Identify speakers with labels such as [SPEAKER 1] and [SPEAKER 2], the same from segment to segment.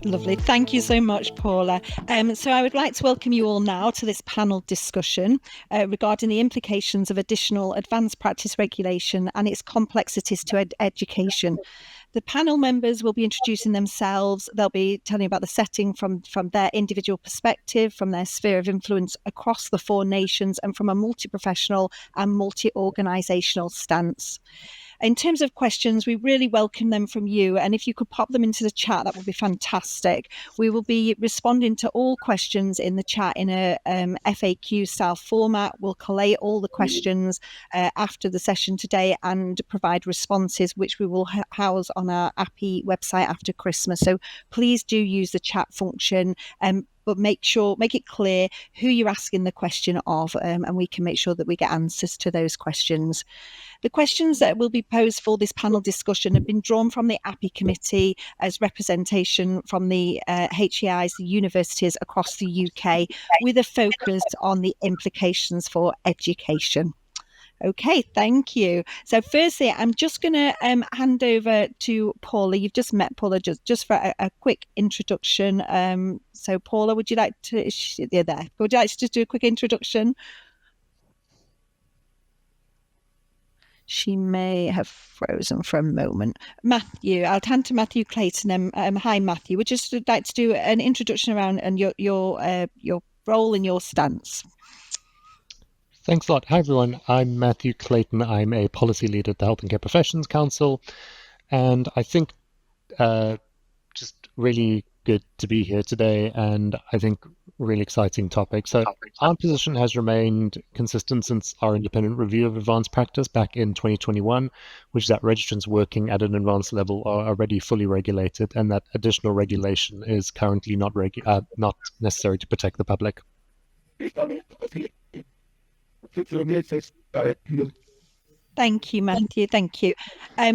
[SPEAKER 1] Lovely. Thank you so much, Paula. So I would like to welcome you all now to this panel discussion regarding the implications of additional advanced practice regulation and its complexities to education. The panel members will be introducing themselves. They'll be telling you about the setting from their individual perspective, from their sphere of influence across the 4 nations, and from a multi-professional and multi-organisational stance. In terms of questions, we really welcome them from you. And if you could pop them into the chat, that would be fantastic. We will be responding to all questions in the chat in a FAQ style format. We'll collate all the questions after the session today and provide responses, which we will house on our AAPE website after Christmas. So please do use the chat function. But make it clear who you're asking the question of, and we can make sure that we get answers to those questions. The questions that will be posed for this panel discussion have been drawn from the AAPE committee as representation from the HEIs, the universities across the UK, with a focus on the implications for education. Okay, thank you. So firstly, I'm just going to hand over to Paula. You've just met Paula just for a quick introduction. So Paula, would you like to, you're there. Would you like to just do a quick introduction? She may have frozen for a moment. Matthew, I'll hand to Matthew Clayton. Hi, Matthew. Would just like to do an introduction around and your role and your stance.
[SPEAKER 2] Thanks a lot. Hi, everyone. I'm Matthew Clayton. I'm a policy lead at the Health and Care Professions Council. And I think just really good to be here today, and I think really exciting topic. So our position has remained consistent since our independent review of advanced practice back in 2021, which is that registrants working at an advanced level are already fully regulated, and that additional regulation is currently not necessary to protect the public.
[SPEAKER 1] Thank you, Matthew. Thank you.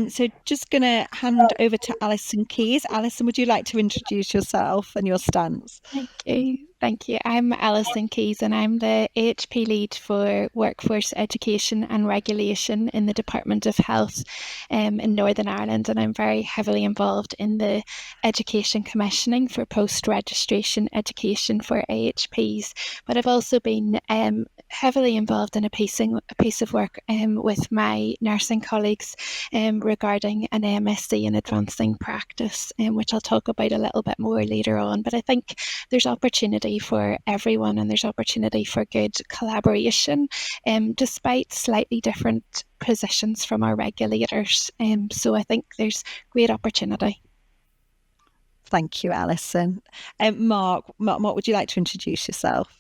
[SPEAKER 1] So just going to hand over to Alison Keys. Alison, would you like to introduce yourself and your stance?
[SPEAKER 3] Thank you. I'm Alison Keys, and I'm the AAPE lead for Workforce Education and Regulation in the Department of Health in Northern Ireland, and I'm very heavily involved in the education commissioning for post-registration education for AHPs. But I've also been heavily involved in a piece of work with my nursing colleagues regarding an MSc in advancing practice, which I'll talk about a little bit more later on. But I think there's opportunity for everyone, and there's opportunity for good collaboration, despite slightly different positions from our regulators. So I think there's great opportunity.
[SPEAKER 1] Thank you, Alison. Mark, would you like to introduce yourself?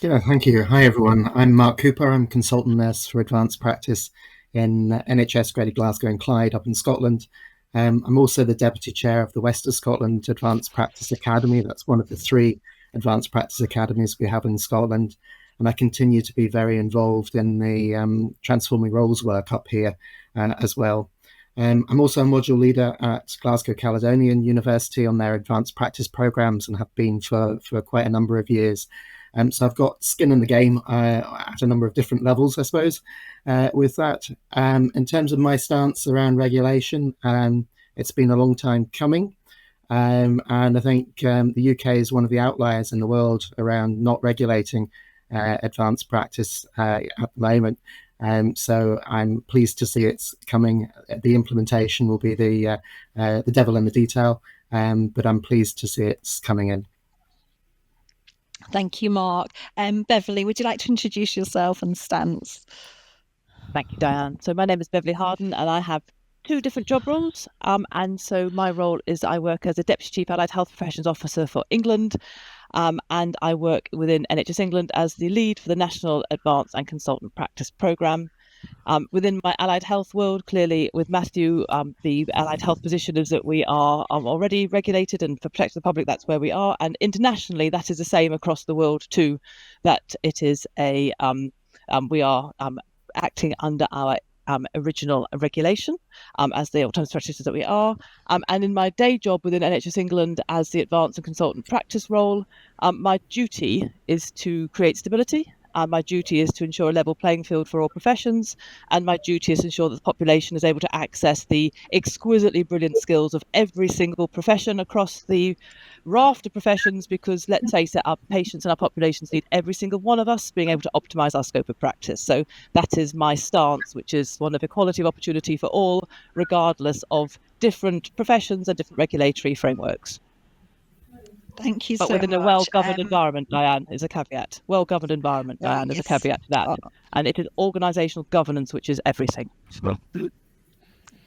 [SPEAKER 4] Yeah, thank you. Hi, everyone. I'm Mark Cooper. I'm consultant nurse for advanced practice in NHS Greater Glasgow and Clyde up in Scotland. I'm also the deputy chair of the West of Scotland Advanced Practice Academy. That's one of the 3 advanced practice academies we have in Scotland. And I continue to be very involved in the transforming roles work up here as well. I'm also a module leader at Glasgow Caledonian University on their advanced practice programs, and have been for quite a number of years. So I've got skin in the game at a number of different levels, I suppose, with that. In terms of my stance around regulation, it's been a long time coming. And I think the UK is one of the outliers in the world around not regulating advanced practice at the moment. So I'm pleased to see it's coming. The implementation will be the devil in the detail, but I'm pleased to see it's coming in.
[SPEAKER 1] Thank you, Mark. Beverly, would you like to introduce yourself and stance?
[SPEAKER 5] Thank you, Diane. So my name is Beverly Harden, and I have 2 different job roles. And so my role is I work as a Deputy Chief Allied Health Professions Officer for England, and I work within NHS England as the lead for the National Advanced and Consultant Practice Programme. Within my allied health world, clearly with Matthew, the allied health position is that we are already regulated, and for protection of the public, that's where we are. And internationally, that is the same across the world too, that it is we are acting under our original regulation as the alternative practitioners that we are. And in my day job within NHS England as the advanced and consultant practice role, my duty is to create stability and my duty is to ensure a level playing field for all professions, and my duty is to ensure that the population is able to access the exquisitely brilliant skills of every single profession across the raft of professions, because let's face it, our patients and our populations need every single one of us being able to optimise our scope of practice. So that is my stance, which is one of equality of opportunity for all, regardless of different professions and different regulatory frameworks.
[SPEAKER 1] Thank you
[SPEAKER 5] but
[SPEAKER 1] so
[SPEAKER 5] within
[SPEAKER 1] much.
[SPEAKER 5] a well-governed environment, Diane, is a caveat. Well-governed environment, Diane, is a caveat to that. And it is organisational governance, which is everything.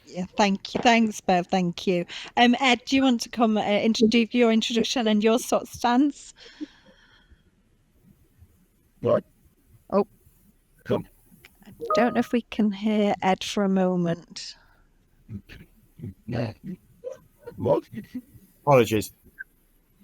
[SPEAKER 1] Yeah, thank you. Thanks, Bev. Thank you. Ed, do you want to come introduce your introduction and your sort of stance?
[SPEAKER 6] What?
[SPEAKER 1] Oh, I don't know if we can hear Ed for a moment.
[SPEAKER 6] What? Apologies.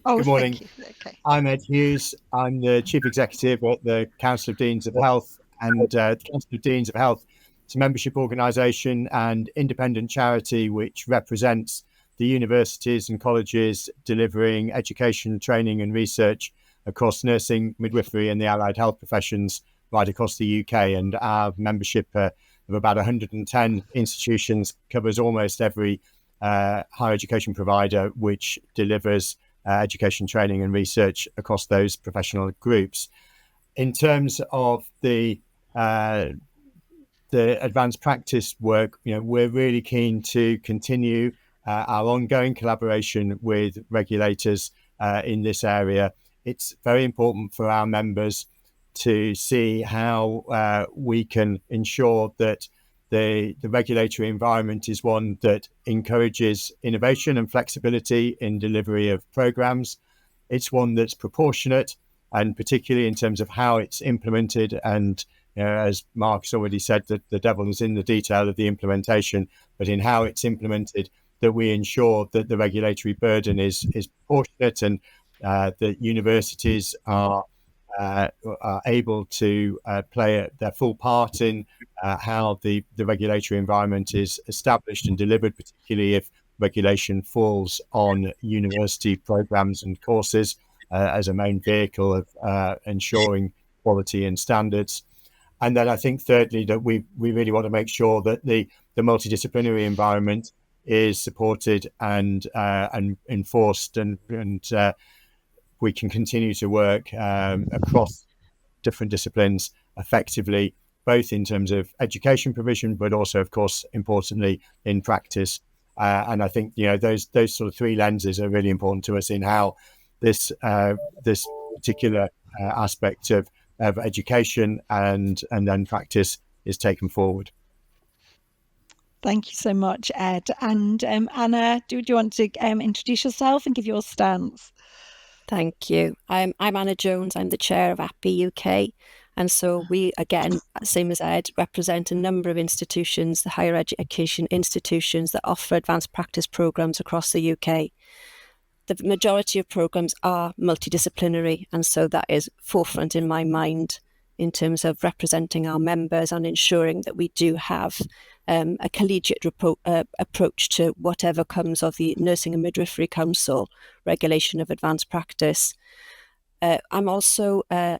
[SPEAKER 1] Oh,
[SPEAKER 6] Good morning.
[SPEAKER 1] thank you. Okay.
[SPEAKER 6] I'm Ed Hughes. I'm the Chief Executive at the Council of Deans of Health, and the Council of Deans of Health is a membership organisation and independent charity which represents the universities and colleges delivering education, training and research across nursing, midwifery and the allied health professions right across the UK. And our membership of about 110 institutions covers almost every higher education provider which delivers education, training and research across those professional groups. In terms of the advanced practice work, we're really keen to continue our ongoing collaboration with regulators in this area. It's very important for our members to see how we can ensure that the regulatory environment is one that encourages innovation and flexibility in delivery of programs. It's one that's proportionate, and particularly in terms of how it's implemented. And as Mark's already said, that the devil is in the detail of the implementation, but in how it's implemented, that we ensure that the regulatory burden is proportionate, and that universities are able to play their full part in how the regulatory environment is established and delivered, particularly if regulation falls on university programs and courses as a main vehicle of ensuring quality and standards. And then I think thirdly, that we really want to make sure that the multidisciplinary environment is supported and enforced, and we can continue to work across different disciplines effectively, both in terms of education provision, but also, of course, importantly, in practice. And I think those sort of three lenses are really important to us in how this particular aspect of education and then practice is taken forward.
[SPEAKER 1] Thank you so much, Ed. And Anna, do you want to introduce yourself and give your stance?
[SPEAKER 7] Thank you. I'm Anna Jones. I'm the chair of AAPE UK. And so we, again, same as Ed, represent a number of institutions, the higher education institutions that offer advanced practice programmes across the UK. The majority of programmes are multidisciplinary, and so that is forefront in my mind in terms of representing our members and ensuring that we do have a collegiate approach to whatever comes of the Nursing and Midwifery Council regulation of advanced practice. I'm also an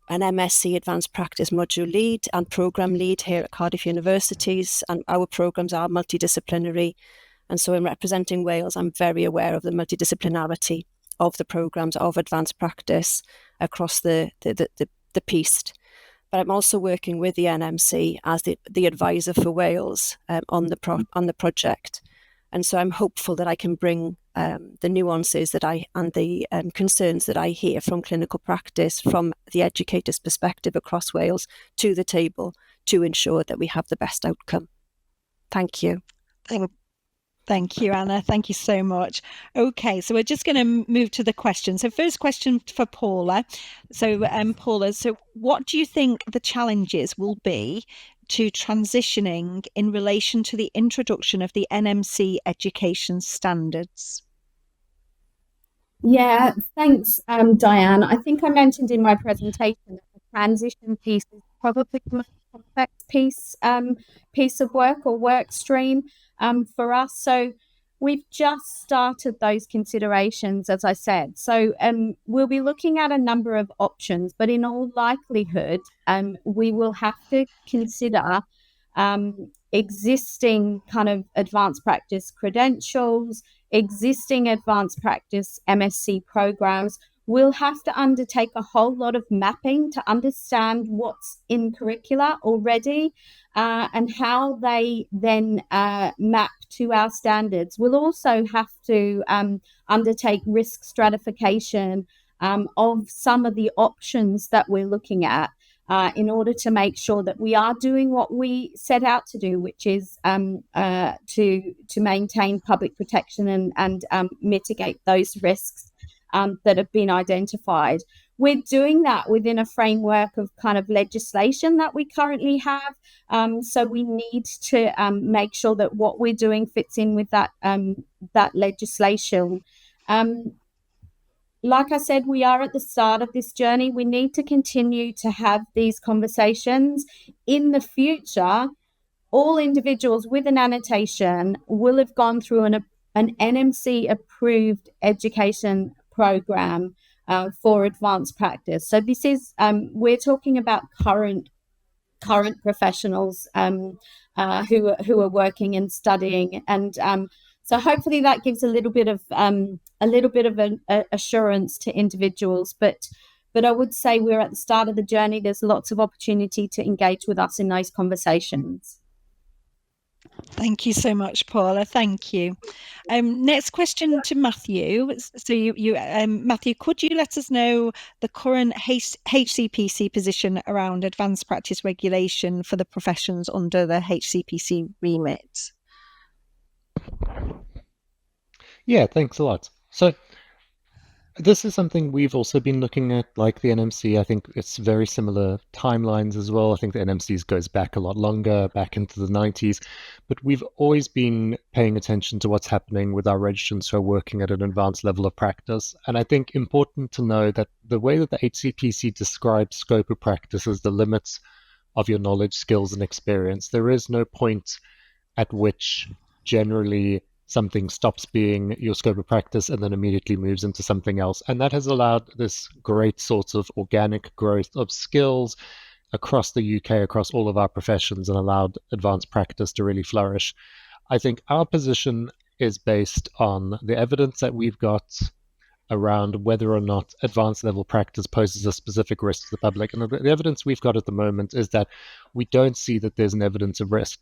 [SPEAKER 7] MSc Advanced Practice Module Lead and Programme Lead here at Cardiff Universities, and our programmes are multidisciplinary. And so in representing Wales, I'm very aware of the multidisciplinarity of the programmes of advanced practice across the piece. But I'm also working with the NMC as the advisor for Wales on the project. And so I'm hopeful that I can bring the nuances and the concerns that I hear from clinical practice, from the educator's perspective across Wales, to the table to ensure that we have the best outcome. Thank you.
[SPEAKER 1] Thank you, Anna. Thank you so much. Okay, so we're just going to move to the questions. So first question for Paula. So Paula, so what do you think the challenges will be to transitioning in relation to the introduction of the NMC education standards?
[SPEAKER 8] Yeah, thanks, Diane. I think I mentioned in my presentation that the transition piece is probably the most complex piece of work or work stream for us. So We've just started those considerations, as I said. So we'll be looking at a number of options, but in all likelihood, we will have to consider existing kind of advanced practice credentials, existing advanced practice MSc programs. We'll have to undertake a whole lot of mapping to understand what's in curricula already and how they then map to our standards. We'll also have to undertake risk stratification of some of the options that we're looking at in order to make sure that we are doing what we set out to do, which is to maintain public protection and mitigate those risks that have been identified. We're doing that within a framework of kind of legislation that we currently have. So we need to make sure that what we're doing fits in with that legislation. Like I said, we are at the start of this journey. We need to continue to have these conversations. In the future, all individuals with an annotation will have gone through an NMC approved education program for advanced practice. So this is we're talking about current professionals who are working and studying, and so hopefully that gives a little bit of an assurance to individuals. But I would say we're at the start of the journey. There's lots of opportunity to engage with us in those conversations.
[SPEAKER 1] Thank you so much, Paula. Thank you. Next question to Matthew. So Matthew, could you let us know the current HCPC position around advanced practice regulation for the professions under the HCPC remit?
[SPEAKER 2] Yeah, thanks a lot. So this is something we've also been looking at, like the NMC. I think it's very similar timelines as well. I think the NMC's goes back a lot longer, back into the 90s. But we've always been paying attention to what's happening with our registrants who are working at an advanced level of practice. And I think important to know that the way that the HCPC describes scope of practice is the limits of your knowledge, skills, and experience. There is no point at which generally something stops being your scope of practice and then immediately moves into something else. And that has allowed this great sort of organic growth of skills across the UK, across all of our professions, and allowed advanced practice to really flourish. I think our position is based on the evidence that we've got around whether or not advanced level practice poses a specific risk to the public. And the evidence we've got at the moment is that we don't see that there's an evidence of risk.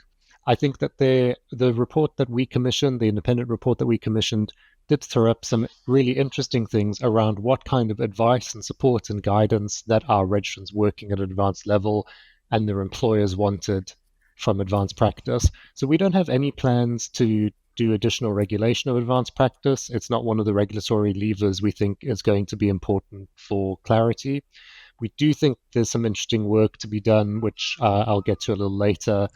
[SPEAKER 2] I think that the report that we commissioned, the independent report that we commissioned, did throw up some really interesting things around what kind of advice and support and guidance that our registrants working at an advanced level and their employers wanted from advanced practice. So we don't have any plans to do additional regulation of advanced practice. It's not one of the regulatory levers we think is going to be important for clarity. We do think there's some interesting work to be done, which I'll get to a little later,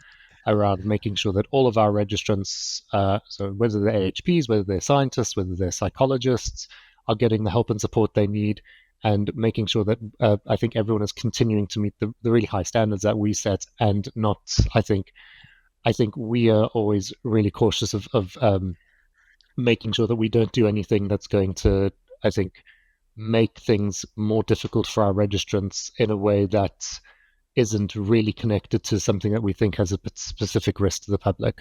[SPEAKER 2] around making sure that all of our registrants, so whether they're AHPs, whether they're scientists, whether they're psychologists, are getting the help and support they need, and making sure that I think everyone is continuing to meet the really high standards that we set, and not, I think we are always really cautious of making sure that we don't do anything that's going to, I think, make things more difficult for our registrants in a way that isn't really connected to something that we think has a specific risk to the public.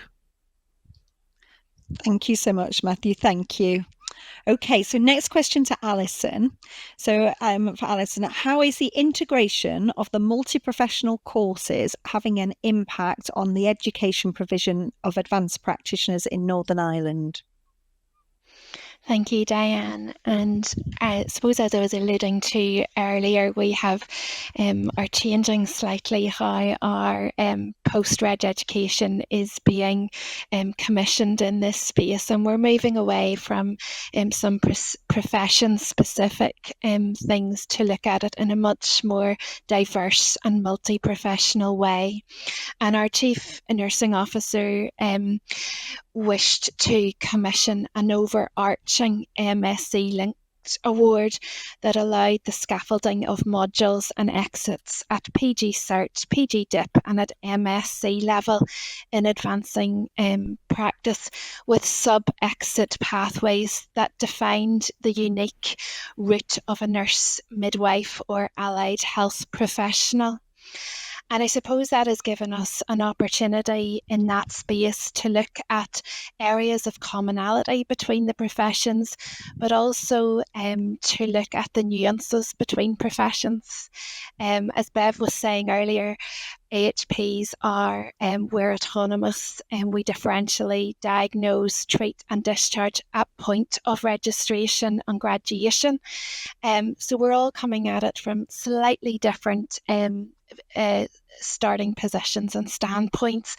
[SPEAKER 1] Thank you so much, Matthew. Thank you. Okay, so next question to Alison. So for Alison, how is the integration of the multi-professional courses having an impact on the education provision of advanced practitioners in Northern Ireland?
[SPEAKER 3] Thank you, Diane. And I suppose, as I was alluding to earlier, we are changing slightly how our post-reg education is being commissioned in this space, and we're moving away from some profession-specific things to look at it in a much more diverse and multi-professional way. And our Chief Nursing Officer wished to commission an overarching MSc award that allowed the scaffolding of modules and exits at PG Cert, PG Dip, and at MSc level in advancing practice, with sub-exit pathways that defined the unique route of a nurse, midwife, or allied health professional. And I suppose that has given us an opportunity in that space to look at areas of commonality between the professions, but also to look at the nuances between professions. As Bev was saying earlier, AHPs are, we're autonomous, and we differentially diagnose, treat and discharge at point of registration and graduation. So we're all coming at it from slightly different starting positions and standpoints.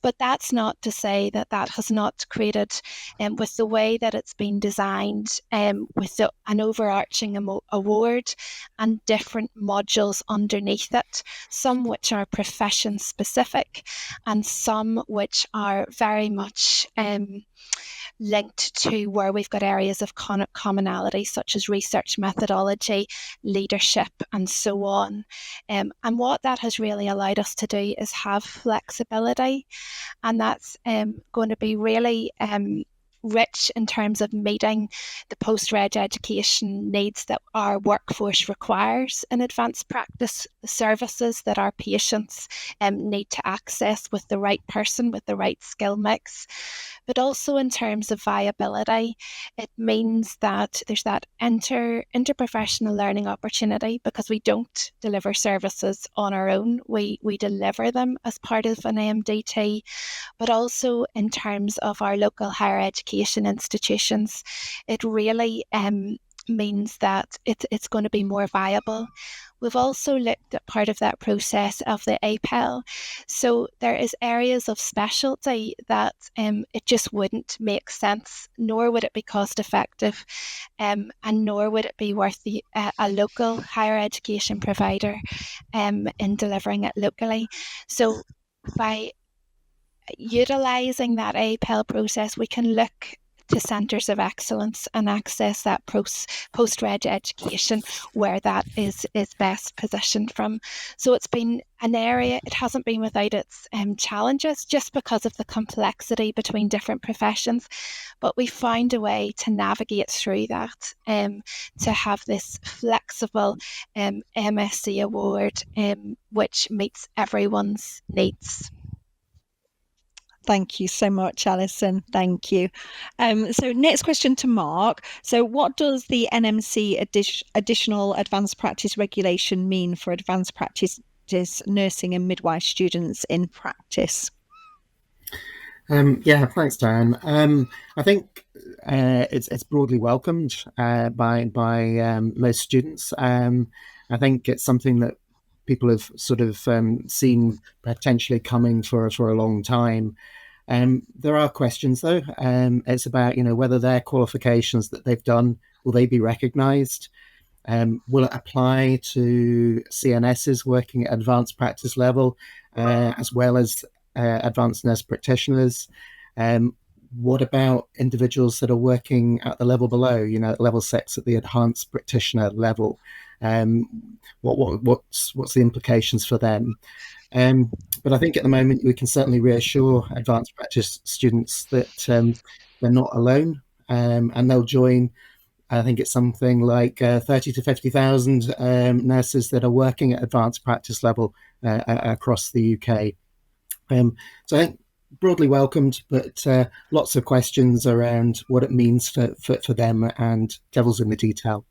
[SPEAKER 3] But that's not to say that that has not created, with the way that it's been designed, with an overarching award and different modules underneath it, some which are profession specific and some which are very much linked to where we've got areas of commonality, such as research methodology, leadership, and so on. And what that has really allowed us to do is have flexibility, and that's going to be really rich in terms of meeting the post-reg education needs that our workforce requires in advanced practice, the services that our patients need to access with the right person, with the right skill mix. But also in terms of viability, it means that there's that interprofessional learning opportunity, because we don't deliver services on our own. We deliver them as part of an AMDT, but also in terms of our local higher education institutions, it really means that it's going to be more viable. We've also looked at part of that process of the APEL. So there is areas of specialty that it just wouldn't make sense, nor would it be cost effective, and nor would it be worth a local higher education provider in delivering it locally. So by utilising that APEL process, we can look to centres of excellence and access that post-reg education where that is best positioned from. So it's been an area, it hasn't been without its challenges, just because of the complexity between different professions, but we found a way to navigate through that, to have this flexible MSc award which meets everyone's needs.
[SPEAKER 1] Thank you so much, Alison. Thank you. So next question to Mark. So what does the NMC additional advanced practice regulation mean for advanced practice nursing and midwife students in practice?
[SPEAKER 4] Yeah, thanks, Diane. I think it's broadly welcomed by most students. I think it's something that people have sort of seen potentially coming for a long time. There are questions though. It's about whether their qualifications that they've done, will they be recognised? Will it apply to CNSs working at advanced practice level, as well as advanced nurse practitioners? What about individuals that are working at the level below, at level 6 at the enhanced practitioner level? What's the implications for them? But I think at the moment we can certainly reassure advanced practice students that they're not alone, and they'll join. I think it's something like 30 to 50,000 nurses that are working at advanced practice level across the UK. So I think broadly welcomed, but lots of questions around what it means for them, and devil's in the detail.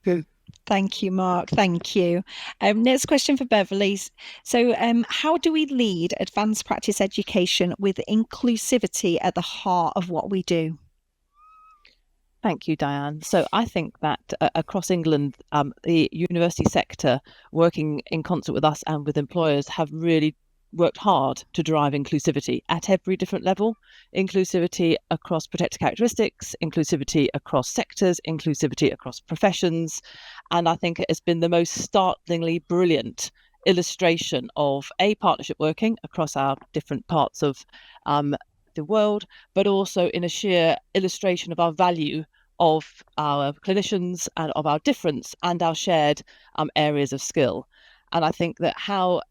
[SPEAKER 1] Good. Thank you, Mark. Thank you. Next question for Beverly. So how do we lead advanced practice education with inclusivity at the heart of what we do?
[SPEAKER 5] Thank you, Diane. So I think that across England, the university sector, working in concert with us and with employers, have really worked hard to drive inclusivity at every different level. Inclusivity across protected characteristics, inclusivity across sectors, inclusivity across professions. And I think it has been the most startlingly brilliant illustration of partnership working across our different parts of the world, but also in a sheer illustration of our value of our clinicians and of our difference and our shared areas of skill. And I think that how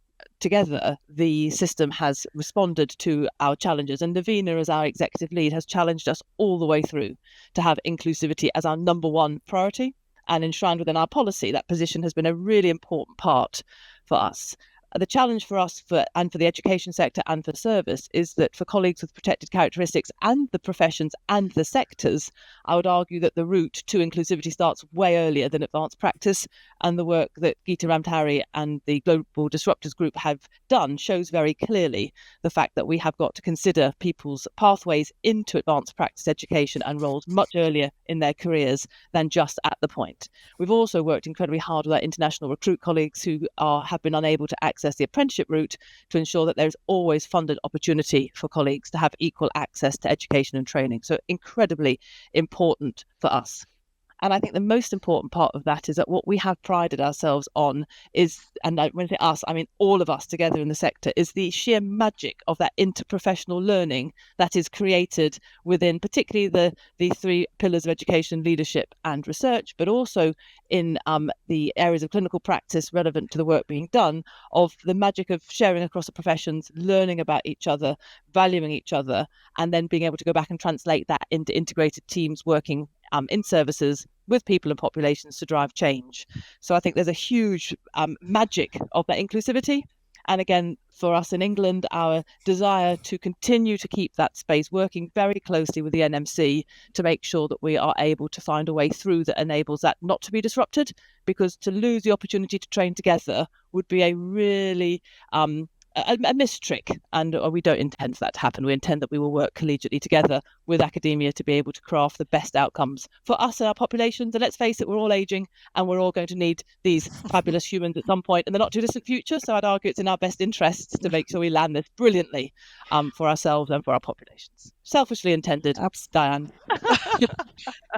[SPEAKER 5] together the system has responded to our challenges, and Navina, as our executive lead, has challenged us all the way through to have inclusivity as our number one priority, and enshrined within our policy. That position has been a really important part for us. The challenge for us and for the education sector and for service is that for colleagues with protected characteristics and the professions and the sectors, I would argue that the route to inclusivity starts way earlier than advanced practice, and the work that Geeta Ramtari and the Global Disruptors Group have done shows very clearly the fact that we have got to consider people's pathways into advanced practice education and roles much earlier in their careers than just at the point. We've also worked incredibly hard with our international recruit colleagues who have been unable to access the apprenticeship route to ensure that there's always funded opportunity for colleagues to have equal access to education and training. So incredibly important for us. And I think the most important part of that is that what we have prided ourselves on is, and when I say us, I mean all of us together in the sector, is the sheer magic of that interprofessional learning that is created within particularly the three pillars of education, leadership and research, but also in the areas of clinical practice relevant to the work being done, of the magic of sharing across the professions, learning about each other, valuing each other, and then being able to go back and translate that into integrated teams working in services with people and populations to drive change. So I think there's a huge magic of that inclusivity. And again, for us in England, our desire to continue to keep that space, working very closely with the NMC to make sure that we are able to find a way through that enables that not to be disrupted, because to lose the opportunity to train together would be a really a missed trick, and we don't intend for that to happen. We intend that we will work collegiately together with academia to be able to craft the best outcomes for us and our populations. And let's face it, we're all aging and we're all going to need these fabulous humans at some point in the not too distant future. So I'd argue it's in our best interests to make sure we land this brilliantly for ourselves and for our populations. Selfishly intended, Diane.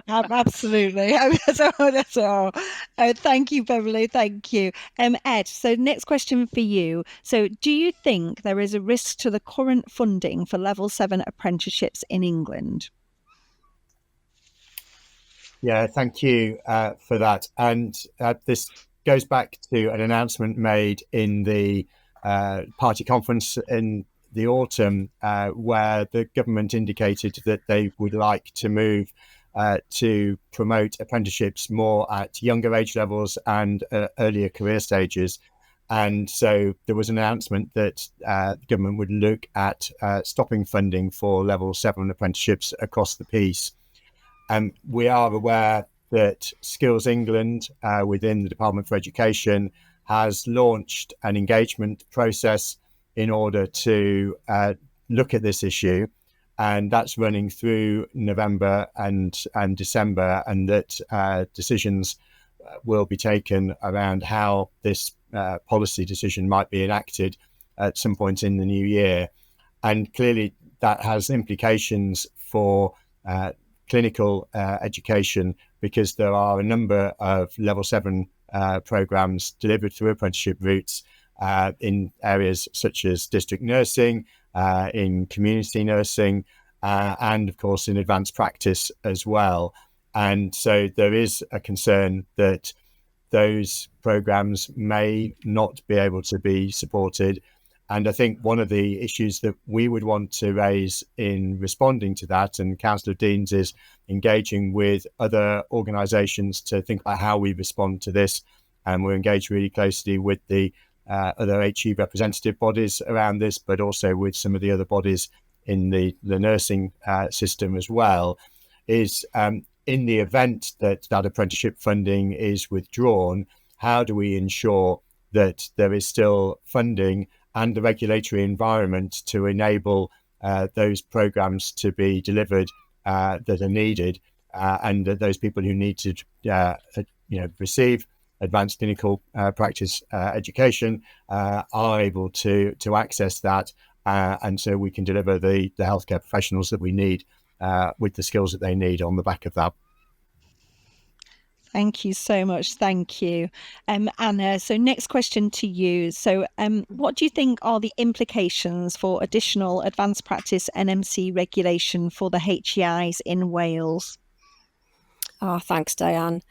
[SPEAKER 1] Absolutely. That's all. Thank you, Beverly. Thank you. Ed, so next question for you. So do you think there is a risk to the current funding for level 7 apprenticeships in England?
[SPEAKER 6] Yeah, thank you for that. And this goes back to an announcement made in the party conference in the autumn, where the government indicated that they would like to move to promote apprenticeships more at younger age levels and earlier career stages. And so there was an announcement that the government would look at stopping funding for level 7 apprenticeships across the piece. We are aware that Skills England within the Department for Education has launched an engagement process in order to look at this issue, and that's running through November and December, and that decisions will be taken around how this policy decision might be enacted at some point in the new year. And clearly that has implications for clinical education, because there are a number of level 7 programs delivered through apprenticeship routes in areas such as district nursing, in community nursing, and of course in advanced practice as well. And so there is a concern that those programs may not be able to be supported. And I think one of the issues that we would want to raise in responding to that, and Council of Deans is engaging with other organisations to think about how we respond to this. And we're engaged really closely with the other HE representative bodies around this, but also with some of the other bodies in the nursing system as well, is in the event that that apprenticeship funding is withdrawn, how do we ensure that there is still funding and the regulatory environment to enable those programs to be delivered that are needed, and that those people who need to receive advanced clinical practice education are able to access that, and so we can deliver the healthcare professionals that we need with the skills that they need on the back of that.
[SPEAKER 1] Thank you so much. Thank you. Anna, so next question to you. So what do you think are the implications for additional advanced practice NMC regulation for the HEIs in Wales?
[SPEAKER 7] Thanks, Diane.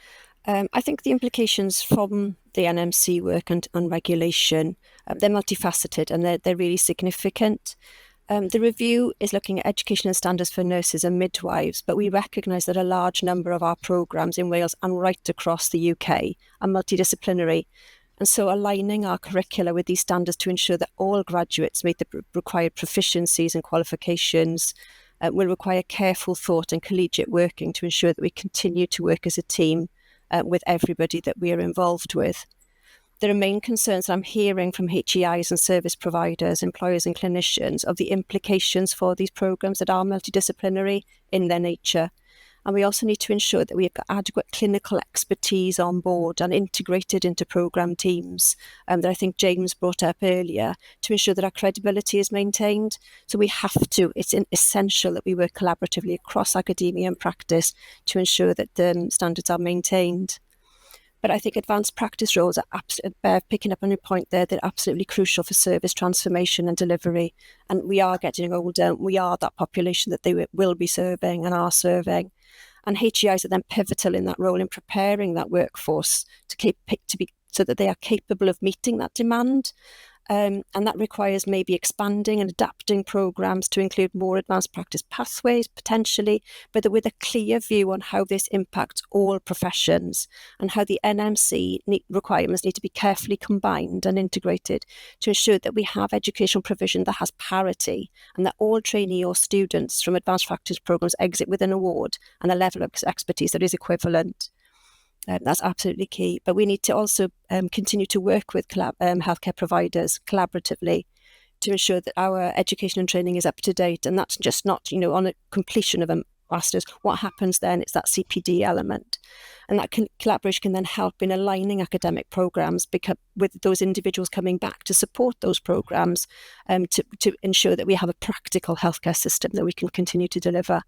[SPEAKER 7] I think the implications from the NMC work and regulation, they're multifaceted and they're really significant. The review is looking at educational standards for nurses and midwives, but we recognise that a large number of our programmes in Wales and right across the UK are multidisciplinary. And so aligning our curricula with these standards to ensure that all graduates meet the required proficiencies and qualifications will require careful thought and collegiate working to ensure that we continue to work as a team with everybody that we are involved with. There are main concerns that I'm hearing from HEIs and service providers, employers and clinicians of the implications for these programmes that are multidisciplinary in their nature. And we also need to ensure that we've got adequate clinical expertise on board and integrated into programme teams that I think James brought up earlier to ensure that our credibility is maintained. So it's essential that we work collaboratively across academia and practice to ensure that the standards are maintained. But I think advanced practice roles are picking up on your point there. They're absolutely crucial for service transformation and delivery. And we are getting older. We are that population that they will be serving and are serving. And HEIs are then pivotal in that role in preparing that workforce so that they are capable of meeting that demand. And that requires maybe expanding and adapting programmes to include more advanced practice pathways, potentially, but with a clear view on how this impacts all professions and how the NMC requirements need to be carefully combined and integrated to ensure that we have educational provision that has parity and that all trainee or students from advanced practice programmes exit with an award and a level of expertise that is equivalent. That's absolutely key. But we need to also continue to work with healthcare providers collaboratively to ensure that our education and training is up to date. And that's just not, on a completion of a master's. What happens then? It's that CPD element. And that collaboration can then help in aligning academic programmes with those individuals coming back to support those programmes to ensure that we have a practical healthcare system that we can continue to deliver.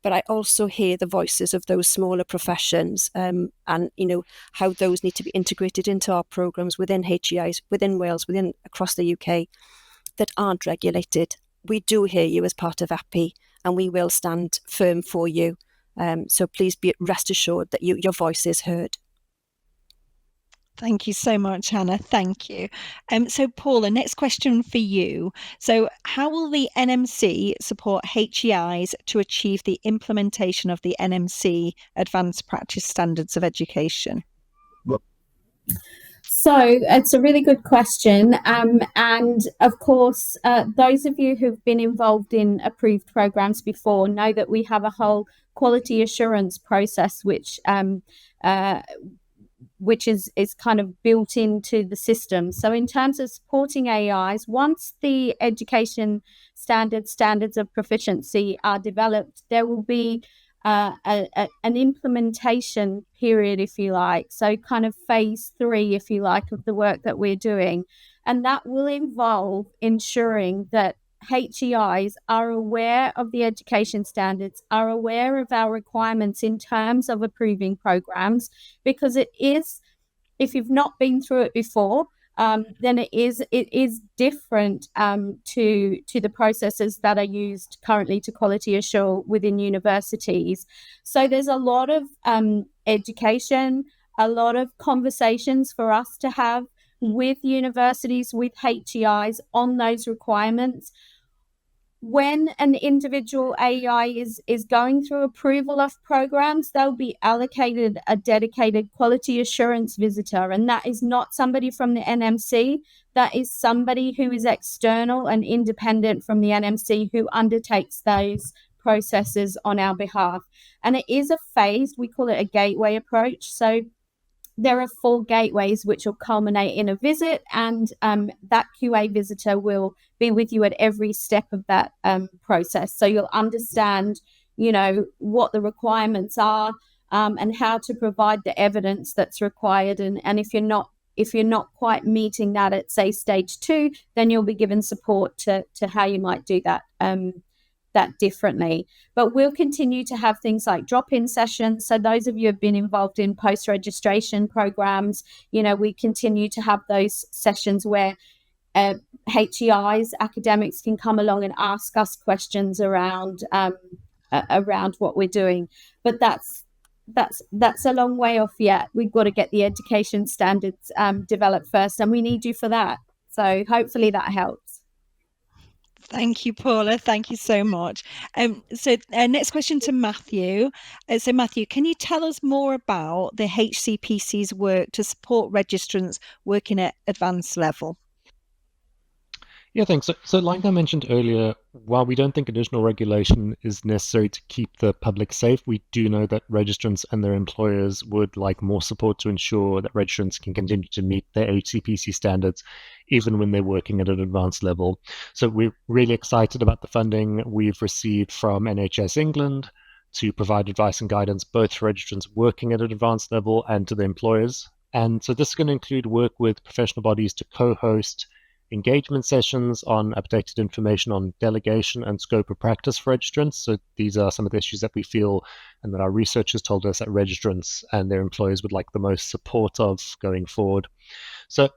[SPEAKER 7] But I also hear the voices of those smaller professions and how those need to be integrated into our programmes within HEIs, within Wales, across the UK that aren't regulated. We do hear you as part of AAPE and we will stand firm for you. So please rest assured that your voice is heard.
[SPEAKER 1] Thank you so much, Hannah. Thank you. So Paula, next question for you. So how will the NMC support HEIs to achieve the implementation of the NMC Advanced Practice Standards of Education?
[SPEAKER 8] So it's a really good question. And of course, those of you who've been involved in approved programs before know that we have a whole quality assurance process, which is kind of built into the system. So in terms of supporting AIs, once the education standards of proficiency are developed, there will be an implementation period, if you like, so kind of phase 3, if you like, of the work that we're doing. And that will involve ensuring that HEIs are aware of the education standards, are aware of our requirements in terms of approving programs, because it is, if you've not been through it before, then it is different to the processes that are used currently to quality assure within universities. So there's a lot of education, a lot of conversations for us to have with universities, with HEIs on those requirements. When an individual AI is going through approval of programs, they'll be allocated a dedicated quality assurance visitor. And that is not somebody from the NMC. That is somebody who is external and independent from the NMC who undertakes those processes on our behalf. And it is a phased, we call it a gateway approach. So there are 4 gateways which will culminate in a visit, and that QA visitor will be with you at every step of that process. So you'll understand, what the requirements are and how to provide the evidence that's required. And if you're not quite meeting that at, say, stage 2, then you'll be given support to how you might do that differently. But we'll continue to have things like drop-in sessions. So those of you who have been involved in post-registration programs, we continue to have those sessions where HEIs, academics, can come along and ask us questions around what we're doing. But that's a long way off yet. We've got to get the education standards developed first, and we need you for that. So hopefully that helps.
[SPEAKER 1] Thank you, Paula. Thank you so much. Next question to Matthew. So Matthew, can you tell us more about the HCPC's work to support registrants working at advanced level?
[SPEAKER 2] Yeah, thanks. So like I mentioned earlier, while we don't think additional regulation is necessary to keep the public safe, we do know that registrants and their employers would like more support to ensure that registrants can continue to meet their HCPC standards, even when they're working at an advanced level. So we're really excited about the funding we've received from NHS England to provide advice and guidance both for registrants working at an advanced level and to the employers. And so this is going to include work with professional bodies to co-host engagement sessions on updated information on delegation and scope of practice for registrants. So these are some of the issues that we feel and that our research has told us that registrants and their employers would like the most support of going forward. So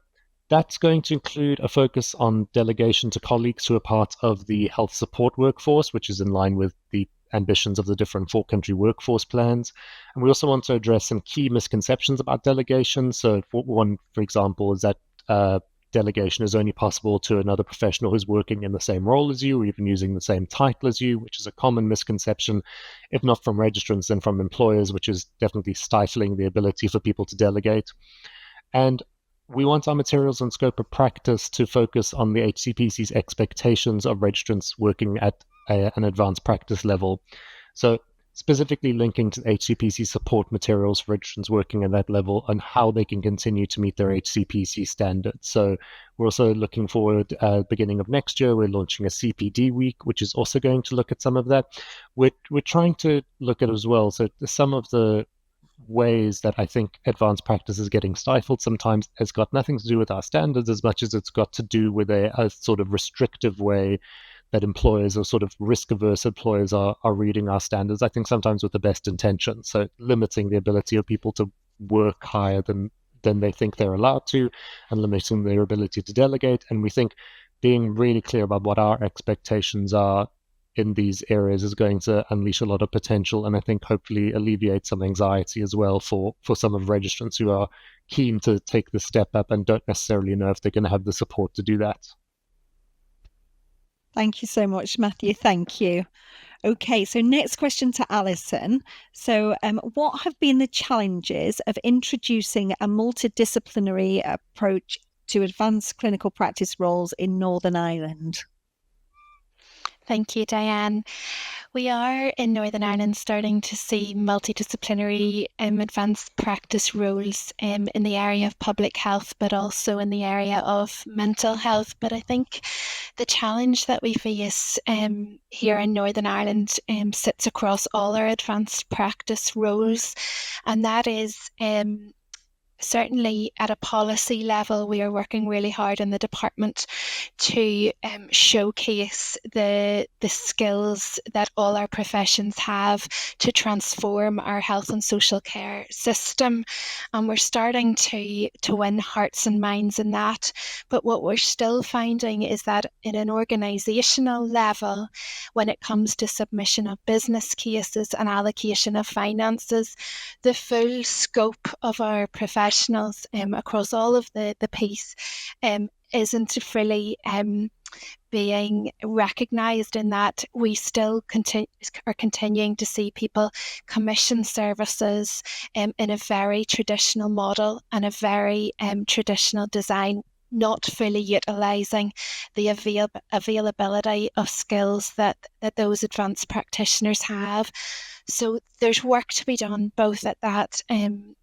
[SPEAKER 2] that's going to include a focus on delegation to colleagues who are part of the health support workforce, which is in line with the ambitions of the different 4-country workforce plans. And we also want to address some key misconceptions about delegation. So one, for example, is that delegation is only possible to another professional who's working in the same role as you or even using the same title as you, which is a common misconception, if not from registrants, then from employers, which is definitely stifling the ability for people to delegate. And we want our materials and scope of practice to focus on the HCPC's expectations of registrants working at an advanced practice level. So specifically linking to HCPC support materials for registrants working at that level and how they can continue to meet their HCPC standards. So we're also looking forward, beginning of next year, we're launching a CPD week, which is also going to look at some of that. We're trying to look at as well. So some of the ways that I think advanced practice is getting stifled sometimes has got nothing to do with our standards as much as it's got to do with a sort of restrictive way that employers or sort of risk-averse employers are reading our standards, I think sometimes with the best intention. So limiting the ability of people to work higher than they think they're allowed to and limiting their ability to delegate. And we think being really clear about what our expectations are in these areas is going to unleash a lot of potential and I think hopefully alleviate some anxiety as well for some of registrants who are keen to take the step up and don't necessarily know if they're going to have the support to do that.
[SPEAKER 1] Thank you so much, Matthew. Thank you. Okay, so next question to Alison. So what have been the challenges of introducing a multidisciplinary approach to advanced clinical practice roles in Northern Ireland?
[SPEAKER 3] Thank you, Diane. We are in Northern Ireland starting to see multidisciplinary advanced practice roles in the area of public health, but also in the area of mental health. But I think the challenge that we face here in Northern Ireland sits across all our advanced practice roles, and that is certainly at a policy level, we are working really hard in the department to showcase the skills that all our professions have to transform our health and social care system. And we're starting to win hearts and minds in that. But what we're still finding is that at an organisational level, when it comes to submission of business cases and allocation of finances, the full scope of our professionals across all of the piece isn't fully being recognised, in that we still are continuing to see people commission services in a very traditional model and a very traditional design, not fully utilising the availability of skills that those advanced practitioners have. So there's work to be done both at that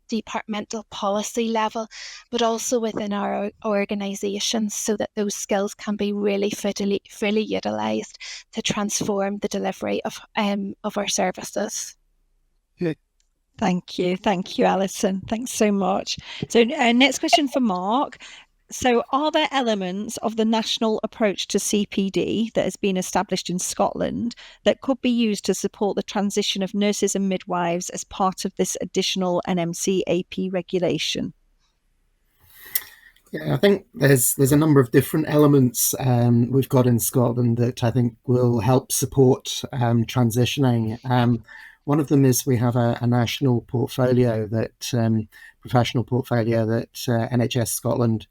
[SPEAKER 3] departmental policy level, but also within our organisations, so that those skills can be really fully utilised to transform the delivery of our services.
[SPEAKER 1] Thank you, Alison. Thanks so much. So next question for Mark. So are there elements of the national approach to CPD that has been established in Scotland that could be used to support the transition of nurses and midwives as part of this additional NMC AAPE regulation?
[SPEAKER 4] Yeah, I think there's a number of different elements we've got in Scotland that I think will help support transitioning. One of them is we have a national portfolio that professional portfolio that NHS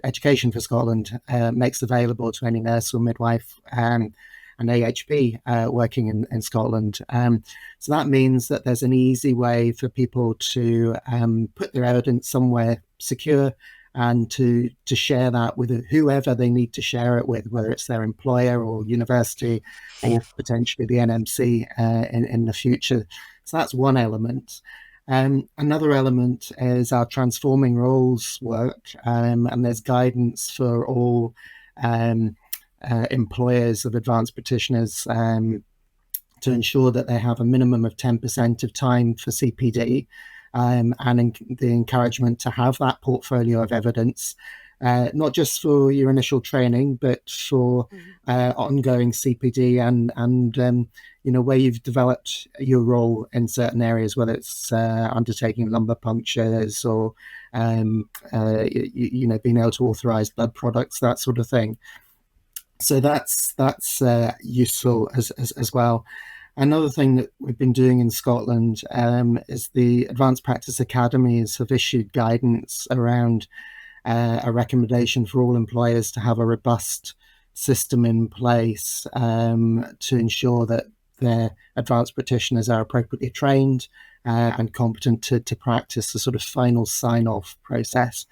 [SPEAKER 4] Education for Scotland makes available to any nurse or midwife and AHP working in Scotland. So that means that there's an easy way for people to put their evidence somewhere secure and to share that with whoever they need to share it with, whether it's their employer or university or potentially the NMC in the future. So that's one element. Another element is our transforming roles work, and there's guidance for all employers of advanced practitioners to ensure that they have a minimum of 10% of time for CPD, and the encouragement to have that portfolio of evidence, not just for your initial training, but for ongoing CPD and where you've developed your role in certain areas, whether it's undertaking lumbar punctures or being able to authorize blood products, that sort of thing. So that's useful as well. Another thing that we've been doing in Scotland is the Advanced Practice Academies have issued guidance around a recommendation for all employers to have a robust system in place to ensure that their advanced practitioners are appropriately trained and competent to practice the sort of final sign-off process.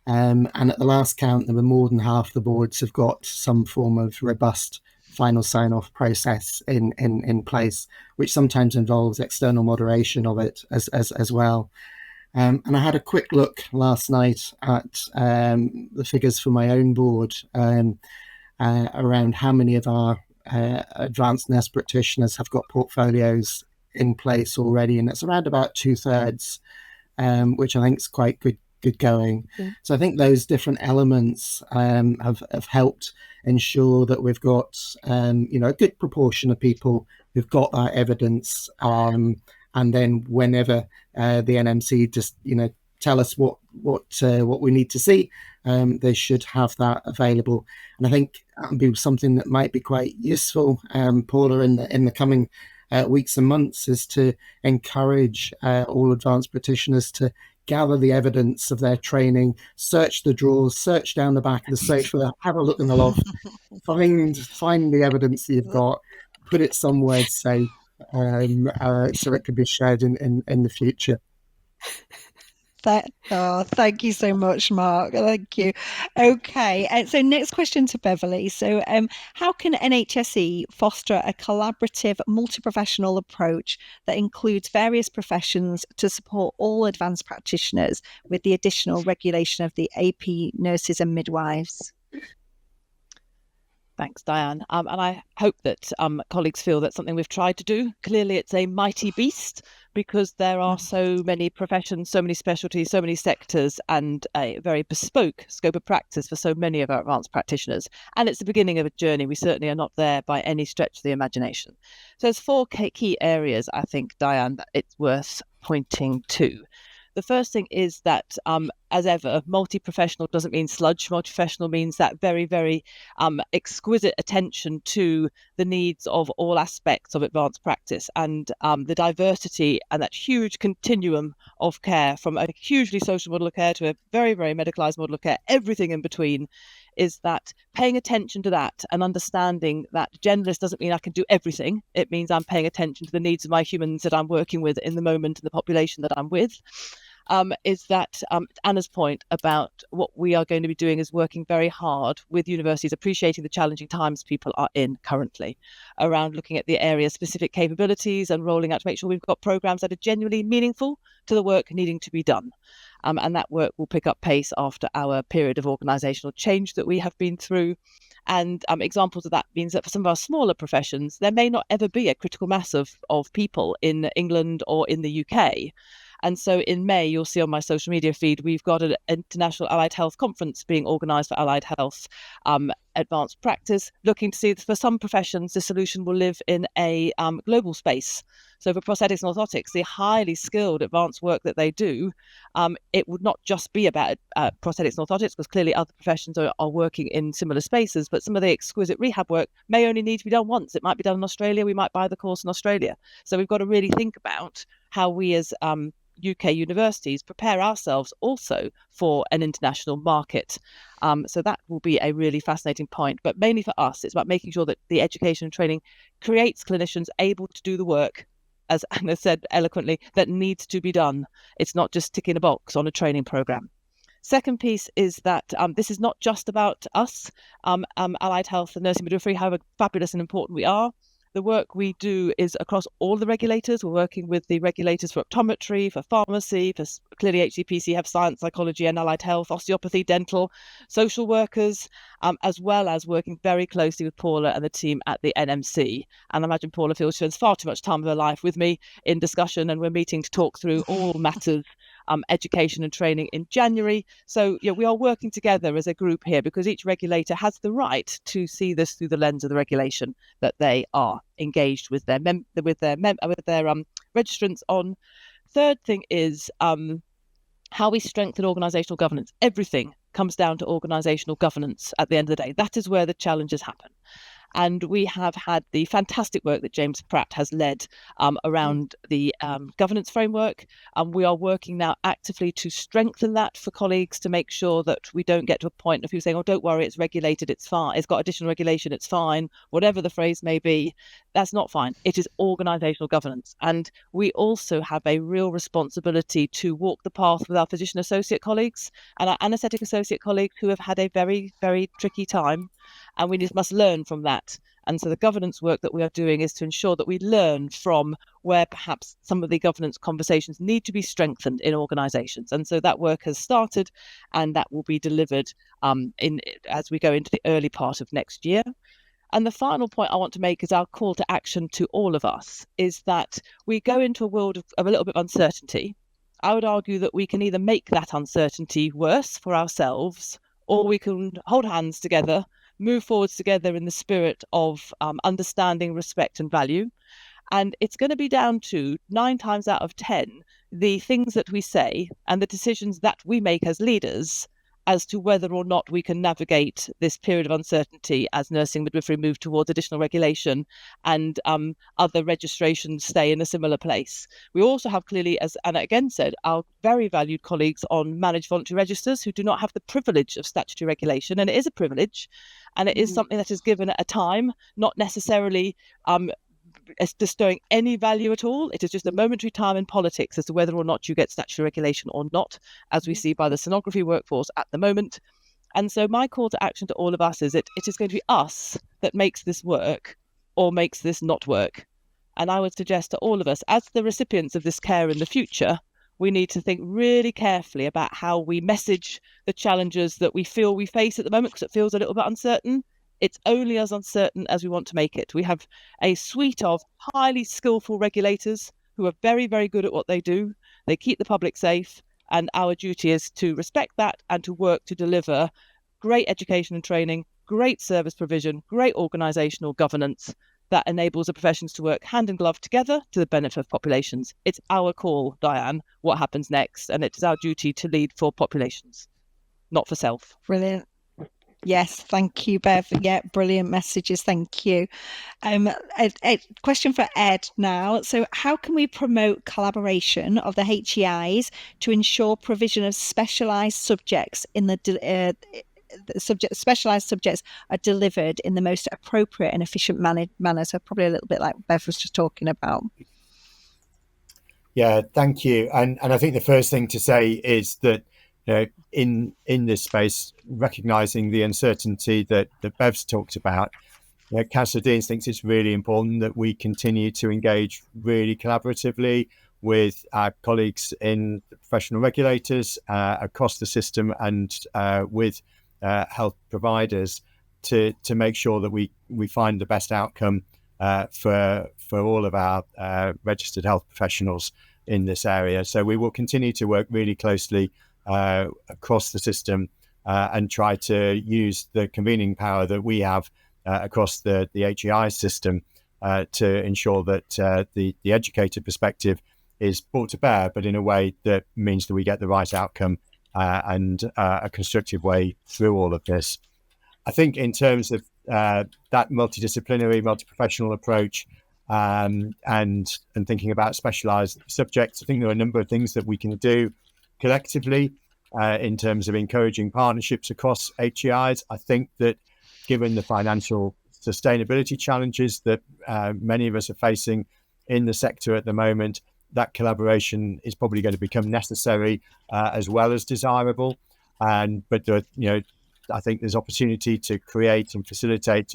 [SPEAKER 4] And at the last count, there were more than half the boards have got some form of robust final sign-off process in place, which sometimes involves external moderation of it as well. And I had a quick look last night at the figures for my own board around how many of our advanced nurse practitioners have got portfolios in place already, and it's around about 2/3, which I think is quite good going. Yeah. So I think those different elements have helped ensure that we've got a good proportion of people who've got that evidence, and then whenever the NMC just tell us what we need to see, they should have that available. And I think that would be something that might be quite useful, Paula, in the coming weeks and months, is to encourage all advanced practitioners to gather the evidence of their training, search the drawers, search down the back of the sofa, have a look in the loft, find the evidence that you've got, put it somewhere safe, so it can be shared in the future.
[SPEAKER 1] Thank you so much, Mark. Thank you. Okay, so next question to Beverly. So how can NHSE foster a collaborative, multi-professional approach that includes various professions to support all advanced practitioners with the additional regulation of the AAPE nurses and midwives?
[SPEAKER 5] Thanks, Diane. And I hope that colleagues feel that's something we've tried to do. Clearly, it's a mighty beast because there are so many professions, so many specialties, so many sectors, and a very bespoke scope of practice for so many of our advanced practitioners. And it's the beginning of a journey. We certainly are not there by any stretch of the imagination. So there's 4 key areas, I think, Diane, that it's worth pointing to. The first thing is that, as ever, multi-professional doesn't mean sludge. Multi-professional means that very, very exquisite attention to the needs of all aspects of advanced practice and the diversity and that huge continuum of care, from a hugely social model of care to a very, very medicalised model of care, everything in between, is that paying attention to that and understanding that generalist doesn't mean I can do everything. It means I'm paying attention to the needs of my humans that I'm working with in the moment and the population that I'm with. Is that Anna's point about what we are going to be doing is working very hard with universities, appreciating the challenging times people are in currently, around looking at the area-specific capabilities and rolling out to make sure we've got programs that are genuinely meaningful to the work needing to be done. And that work will pick up pace after our period of organisational change that we have been through. And examples of that means that for some of our smaller professions, there may not ever be a critical mass of people in England or in the UK. And so in May, you'll see on my social media feed, we've got an International Allied Health Conference being organised for allied health advanced practice, looking to see that for some professions, the solution will live in a global space. So for prosthetics and orthotics, the highly skilled advanced work that they do, it would not just be about prosthetics and orthotics, because clearly other professions are working in similar spaces, but some of the exquisite rehab work may only need to be done once. It might be done in Australia. We might buy the course in Australia. So we've got to really think about how we as UK universities prepare ourselves also for an international market. So that will be a really fascinating point. But mainly for us, it's about making sure that the education and training creates clinicians able to do the work, as Anna said eloquently, that needs to be done. It's not just ticking a box on a training programme. Second piece is that this is not just about us, allied health and nursing midwifery, however fabulous and important we are. The work we do is across all the regulators. We're working with the regulators for optometry, for pharmacy, for clearly HCPC have science, psychology and allied health, osteopathy, dental, social workers, as well as working very closely with Paula and the team at the NMC. And I imagine Paula feels she spends far too much time of her life with me in discussion, and we're meeting to talk through all matters education and training in January. So we are working together as a group here, because each regulator has the right to see this through the lens of the regulation that they are engaged with their registrants on. Third thing is how we strengthen organisational governance. Everything comes down to organisational governance at the end of the day. That is where the challenges happen. And we have had the fantastic work that James Pratt has led around the governance framework. We are working now actively to strengthen that for colleagues, to make sure that we don't get to a point of people saying, oh, don't worry, it's regulated, it's fine, it's got additional regulation, it's fine, whatever the phrase may be. That's not fine. It is organisational governance. And we also have a real responsibility to walk the path with our physician associate colleagues and our anaesthetic associate colleagues who have had a very, very tricky time. And we must learn from that. And so the governance work that we are doing is to ensure that we learn from where perhaps some of the governance conversations need to be strengthened in organisations. And so that work has started, and that will be delivered as we go into the early part of next year. And the final point I want to make is our call to action to all of us is that we go into a world of a little bit of uncertainty. I would argue that we can either make that uncertainty worse for ourselves, or we can hold hands together, move forwards together in the spirit of understanding, respect and value. And it's going to be down to 9 times out of 10, the things that we say and the decisions that we make as leaders as to whether or not we can navigate this period of uncertainty as nursing midwifery move towards additional regulation and other registrations stay in a similar place. We also have clearly, as Anna again said, our very valued colleagues on managed voluntary registers who do not have the privilege of statutory regulation, and it is a privilege, and it is something that is given at a time, not necessarily bestowing any value at all. It is just a momentary time in politics as to whether or not you get statutory regulation or not, as we see by the sonography workforce at the moment. And so my call to action to all of us is it is going to be us that makes this work or makes this not work. And I would suggest to all of us, as the recipients of this care in the future, we need to think really carefully about how we message the challenges that we feel we face at the moment, because it feels a little bit uncertain. It's only as uncertain as we want to make it. We have a suite of highly skillful regulators who are very, very good at what they do. They keep the public safe, and our duty is to respect that and to work to deliver great education and training, great service provision, great organisational governance that enables the professions to work hand in glove together to the benefit of populations. It's our call, Diane, what happens next, and it is our duty to lead for populations, not for self.
[SPEAKER 1] Brilliant. Yes, thank you, Bev. Yeah, brilliant messages. Thank you. A question for Ed now. So how can we promote collaboration of the HEIs to ensure provision of specialised subjects in specialised subjects are delivered in the most appropriate and efficient manner? So probably a little bit like Bev was just talking about.
[SPEAKER 6] Yeah, thank you. And I think the first thing to say is that in this space, recognising the uncertainty that Bev's talked about, Councillor Deans thinks it's really important that we continue to engage really collaboratively with our colleagues in the professional regulators across the system and with health providers to make sure that we find the best outcome for for all of our registered health professionals in this area. So we will continue to work really closely across the system and try to use the convening power that we have across the HEI system to ensure that the educator perspective is brought to bear, but in a way that means that we get the right outcome and a constructive way through all of this. I think in terms of that multidisciplinary, multi-professional approach and thinking about specialised subjects, I think there are a number of things that we can do collectively in terms of encouraging partnerships across HEIs. I think that given the financial sustainability challenges that many of us are facing in the sector at the moment, that collaboration is probably going to become necessary as well as desirable. But I think there's opportunity to create and facilitate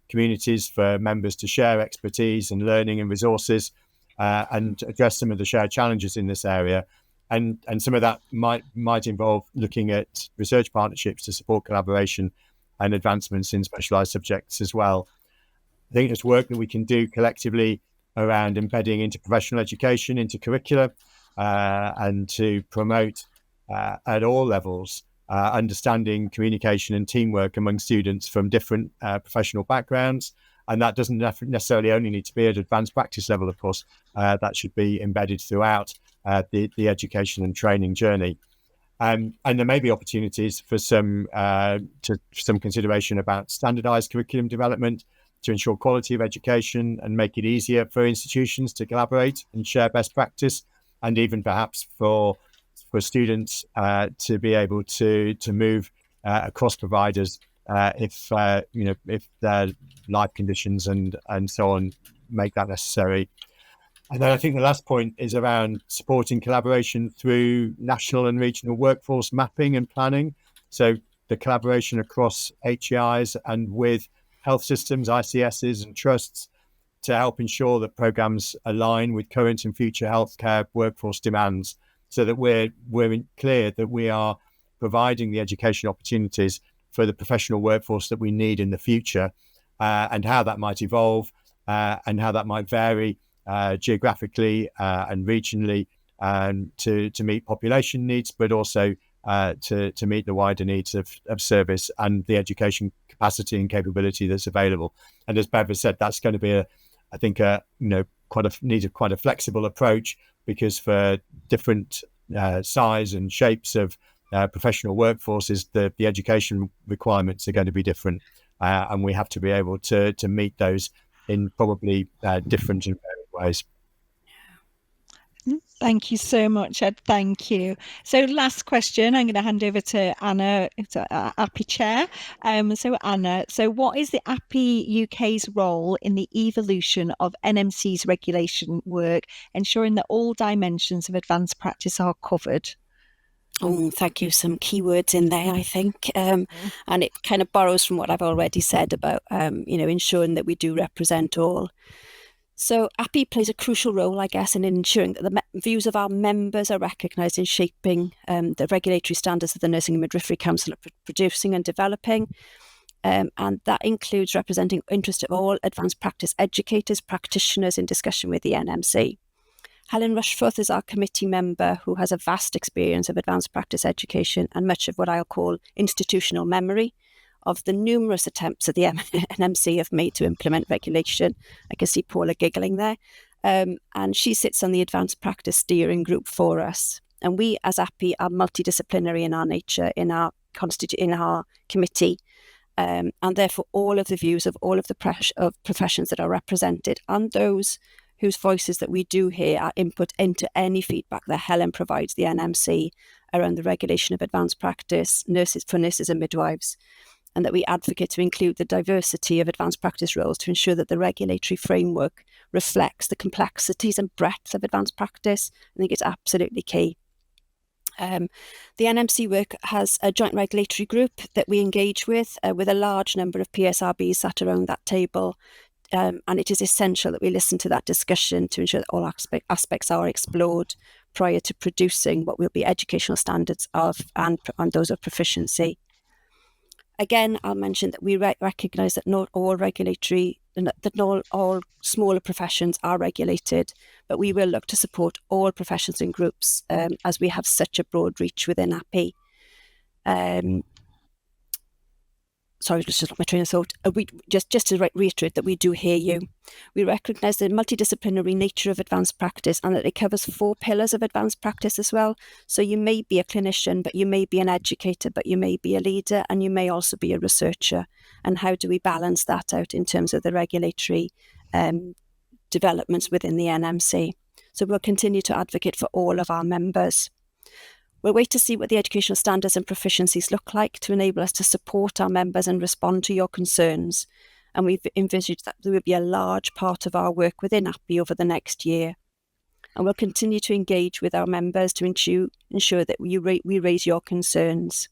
[SPEAKER 6] communities for members to share expertise and learning and resources and address some of the shared challenges in this area. And some of that might involve looking at research partnerships to support collaboration and advancements in specialised subjects as well. I think there's work that we can do collectively around embedding interprofessional education into curricula and to promote at all levels understanding, communication and teamwork among students from different professional backgrounds. And that doesn't necessarily only need to be at advanced practice level, of course. That should be embedded throughout the education and training journey. And there may be opportunities for some consideration about standardized curriculum development to ensure quality of education and make it easier for institutions to collaborate and share best practice, and even perhaps for students to be able to move across providers if their life conditions and so on make that necessary. And then I think the last point is around supporting collaboration through national and regional workforce mapping and planning. So the collaboration across HEIs and with health systems, ICSs and trusts to help ensure that programs align with current and future healthcare workforce demands, so that we're clear that we are providing the education opportunities for the professional workforce that we need in the future, and how that might evolve and how that might vary geographically and regionally to meet population needs, but also to meet the wider needs of service and the education capacity and capability that's available. And as Bev has said, that's going to be quite a flexible approach, because for different size and shapes of professional workforces, the education requirements are going to be different, and we have to be able to meet those in probably different and varied ways.
[SPEAKER 1] Thank you so much, Ed. Thank you. So last question, I'm going to hand over to Anna, AAPE Chair. So Anna, what is the AAPE UK's role in the evolution of NMC's regulation work, ensuring that all dimensions of advanced practice are covered?
[SPEAKER 7] Oh, thank you. Some keywords in there, I think. And it kind of borrows from what I've already said about, ensuring that we do represent all. So AAPE plays a crucial role, I guess, in ensuring that the views of our members are recognised in shaping the regulatory standards that the Nursing and Midwifery Council are producing and developing. And that includes representing interest of all advanced practice educators, practitioners in discussion with the NMC. Helen Rushforth is our committee member who has a vast experience of advanced practice education and much of what I'll call institutional memory of the numerous attempts that the NMC have made to implement regulation. I can see Paula giggling there. And she sits on the advanced practice steering group for us. And we as AAPE are multidisciplinary in our nature, in our committee. And therefore all of the views of all of the professions that are represented, and those whose voices that we do hear are input into any feedback that Helen provides the NMC around the regulation of advanced practice, for nurses and midwives, and that we advocate to include the diversity of advanced practice roles to ensure that the regulatory framework reflects the complexities and breadth of advanced practice. I think it's absolutely key. The NMC work has a joint regulatory group that we engage with a large number of PSRBs sat around that table. And it is essential that we listen to that discussion to ensure that all aspects are explored prior to producing what will be educational standards and those of proficiency. Again, I'll mention that we recognise that not all all smaller professions are regulated, but we will look to support all professions and groups as we have such a broad reach within AAPE. Sorry, just lost my train of thought. Just to reiterate that we do hear you. We recognise the multidisciplinary nature of advanced practice and that it covers 4 pillars of advanced practice as well. So you may be a clinician, but you may be an educator, but you may be a leader, and you may also be a researcher. And how do we balance that out in terms of the regulatory developments within the NMC? So we'll continue to advocate for all of our members. We'll wait to see what the educational standards and proficiencies look like to enable us to support our members and respond to your concerns. And we've envisaged that there will be a large part of our work within AAPE over the next year. And we'll continue to engage with our members to ensure that we raise your concerns.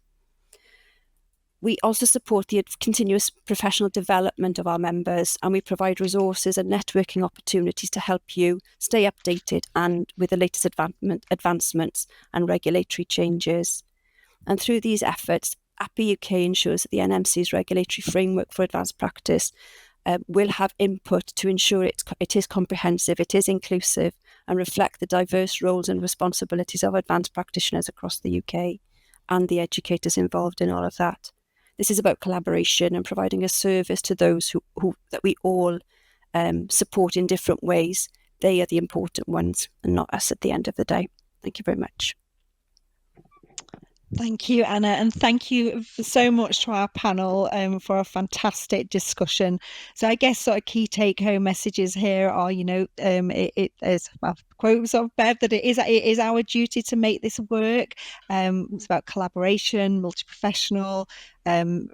[SPEAKER 7] We also support the continuous professional development of our members, and we provide resources and networking opportunities to help you stay updated and with the latest advancements and regulatory changes. And through these efforts, AAPE UK ensures that the NMC's regulatory framework for advanced practice will have input to ensure it is comprehensive, it is inclusive, and reflect the diverse roles and responsibilities of advanced practitioners across the UK and the educators involved in all of that. This is about collaboration and providing a service to those who that we all support in different ways. They are the important ones and not us at the end of the day. Thank you very much.
[SPEAKER 1] Thank you, Anna, and thank you so much to our panel for a fantastic discussion. So I guess sort of key take-home messages here are, it is, well, quotes of Bev, that it is our duty to make this work. It's about collaboration, multi-professional,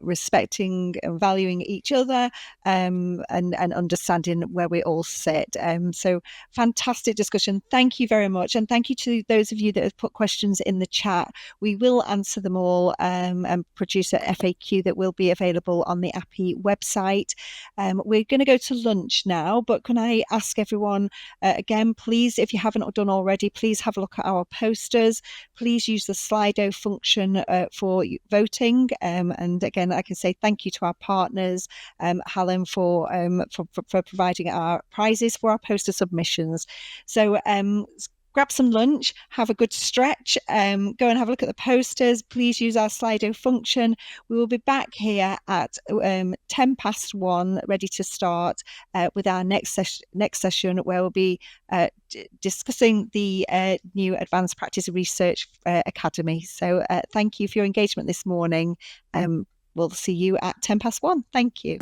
[SPEAKER 1] respecting and valuing each other, and understanding where we all sit. So fantastic discussion. Thank you very much. And thank you to those of you that have put questions in the chat. We will answer them all and produce an FAQ that will be available on the AAPE website. We're going to go to lunch now, but can I ask everyone again, please, if you haven't done already, please have a look at our posters. Please use the Slido function for voting. And again, I can say thank you to our partners, Helen, for providing our prizes for our poster submissions. So grab some lunch, have a good stretch, go and have a look at the posters. Please use our Slido function. We will be back here at 1:10, ready to start with our next session, where we'll be discussing the new Advanced Practice Research Academy. So thank you for your engagement this morning. We'll see you at 1:10. Thank you.